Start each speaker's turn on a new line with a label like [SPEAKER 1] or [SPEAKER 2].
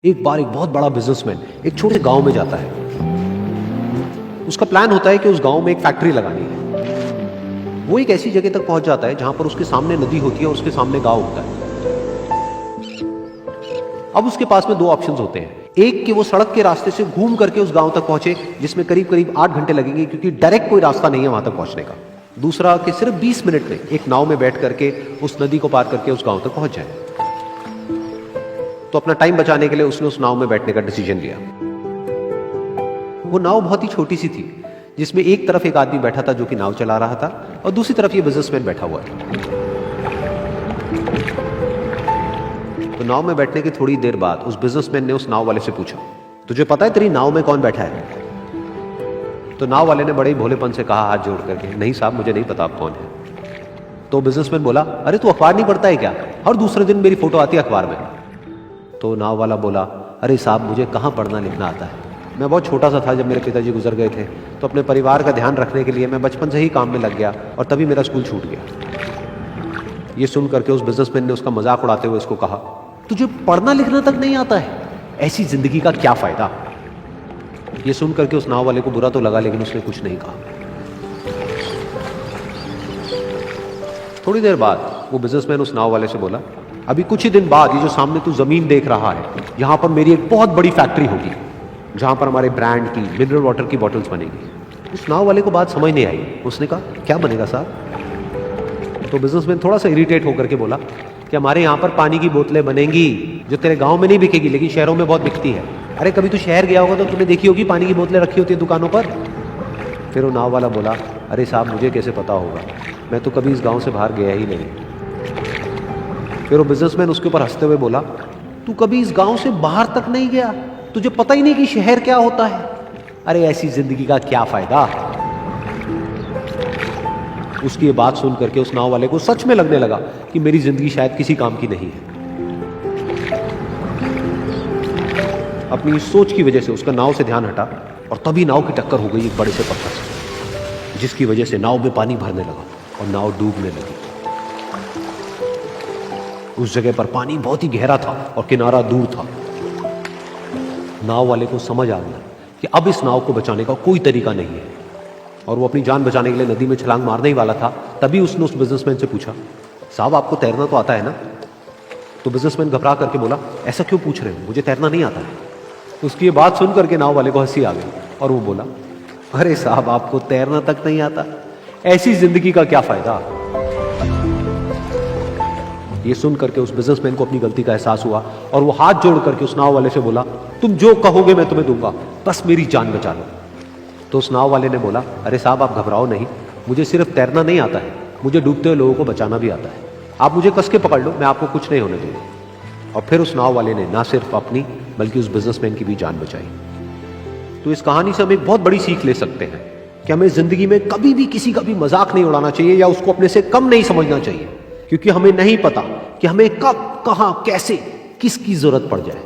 [SPEAKER 1] एक बार एक बहुत बड़ा बिजनेसमैन एक छोटे गांव में जाता है। उसका प्लान होता है कि उस गांव में एक फैक्ट्री लगानी है। वो एक ऐसी जगह तक पहुंच जाता है जहां पर उसके सामने नदी होती है और उसके सामने गांव होता है। अब उसके पास में दो ऑप्शंस होते हैं। एक कि वो सड़क के रास्ते से घूम करके उस गांव तक पहुंचे, जिसमें करीब करीब 8 घंटे लगेंगे, क्योंकि डायरेक्ट कोई रास्ता नहीं है वहां तक पहुंचने का। दूसरा कि सिर्फ 20 मिनट में एक नाव में बैठ करके उस नदी को पार करके उस गांव तक पहुंच जाए। तो अपना टाइम बचाने के लिए उसने उस नाव में बैठने का डिसीजन लिया। वो नाव बहुत ही छोटी सी थी, जिसमें एक तरफ एक आदमी बैठा था जो कि नाव चला रहा था और दूसरी तरफ ये बिजनेसमैन बैठा हुआ था। तो नाव में बैठने की थोड़ी देर बाद उस बिजनेसमैन ने उस नाव वाले से पूछा, तुझे पता है तेरी नाव में कौन बैठा है? तो नाव वाले ने बड़े ही भोलेपन से कहा हाथ जोड़ करके, नहीं साहब मुझे नहीं पता आप कौन है। तो बिजनेसमैन बोला, अरे तू अखबार नहीं पढ़ता है क्या? हर दूसरे दिन मेरी फोटो आती है अखबार में। तो नाव वाला बोला, अरे साहब मुझे कहाँ पढ़ना लिखना आता है, मैं बहुत छोटा सा था जब मेरे पिताजी गुजर गए थे, तो अपने परिवार का ध्यान रखने के लिए मैं बचपन से ही काम में लग गया और तभी मेरा स्कूल छूट गया। ये सुन करके उस बिजनेसमैन ने उसका मजाक उड़ाते हुए उसको कहा, तुझे पढ़ना लिखना तक नहीं आता है, ऐसी जिंदगी का क्या फायदा? ये सुन करके उस नाव वाले को बुरा तो लगा, लेकिन उसने कुछ नहीं कहा। थोड़ी देर बाद वो बिजनेसमैन उस नाव वाले से बोला, अभी कुछ ही दिन बाद ये जो सामने तू जमीन देख रहा है, यहां पर मेरी एक बहुत बड़ी फैक्ट्री होगी जहां पर हमारे ब्रांड की मिनरल वाटर की बॉटल्स बनेगी। उस नाव वाले को बात समझ नहीं आई। उसने कहा, क्या बनेगा साहब? तो बिजनेसमैन थोड़ा सा इरिटेट होकर के बोला कि हमारे यहाँ पर पानी की बोतलें बनेंगी जो तेरे गांव में नहीं बिकेगी, लेकिन शहरों में बहुत बिकती है। अरे कभी तू शहर गया होगा तो तूने देखी होगी पानी की बोतलें रखी होती है दुकानों पर। फिर वो नाव वाला बोला, अरे साहब मुझे कैसे पता होगा, मैं तो कभी इस गाँव से बाहर गया ही नहीं। फिर वो बिजनेसमैन उसके ऊपर हंसते हुए बोला, तू कभी इस गांव से बाहर तक नहीं गया, तुझे पता ही नहीं कि शहर क्या होता है? अरे ऐसी जिंदगी का क्या फायदा? उसकी ये बात सुन करके उस नाव वाले को सच में लगने लगा कि मेरी जिंदगी शायद किसी काम की नहीं है। अपनी इस सोच की वजह से उसका नाव से ध्यान हटा और तभी नाव की टक्कर हो गई एक बड़े से पत्थर से, जिसकी वजह से नाव में पानी भरने लगा और नाव डूबने लगी। उस जगह पर पानी बहुत ही गहरा था और किनारा दूर था। नाव वाले को समझ आ गया कि अब इस नाव को बचाने का कोई तरीका नहीं है और वो अपनी जान बचाने के लिए नदी में छलांग मारने ही वाला था। तभी उसने उस बिजनेसमैन से पूछा, साहब आपको तैरना तो आता है ना? तो बिजनेसमैन घबरा करके बोला, ऐसा क्यों पूछ रहे हो, मुझे तैरना नहीं आता है। उसकी ये बात सुन करके नाव वाले को हंसी आ गई और वो बोला, अरे साहब आपको तैरना तक नहीं आता, ऐसी जिंदगी का क्या फायदा? ये सुन करके उस बिजनेसमैन को अपनी गलती का एहसास हुआ और वो हाथ जोड़ करके उस नाव वाले से बोला, तुम जो कहोगे मैं तुम्हें दूंगा, बस मेरी जान बचा लो। तो उस नाव वाले ने बोला, अरे साहब आप घबराओ नहीं, मुझे सिर्फ तैरना नहीं आता है, मुझे डूबते हुए लोगों को बचाना भी आता है। आप मुझे कस के पकड़ लो, मैं आपको कुछ नहीं होने दूंगा। और फिर उस नाव वाले ने ना सिर्फ अपनी बल्कि उस बिजनेसमैन की भी जान बचाई। तो इस कहानी से हम एक बहुत बड़ी सीख ले सकते हैं कि हमें जिंदगी में कभी भी किसी का भी मजाक नहीं उड़ाना चाहिए या उसको अपने से कम नहीं समझना चाहिए, क्योंकि हमें नहीं पता कि हमें कब, कहां, कैसे, किसकी जरूरत पड़ जाए।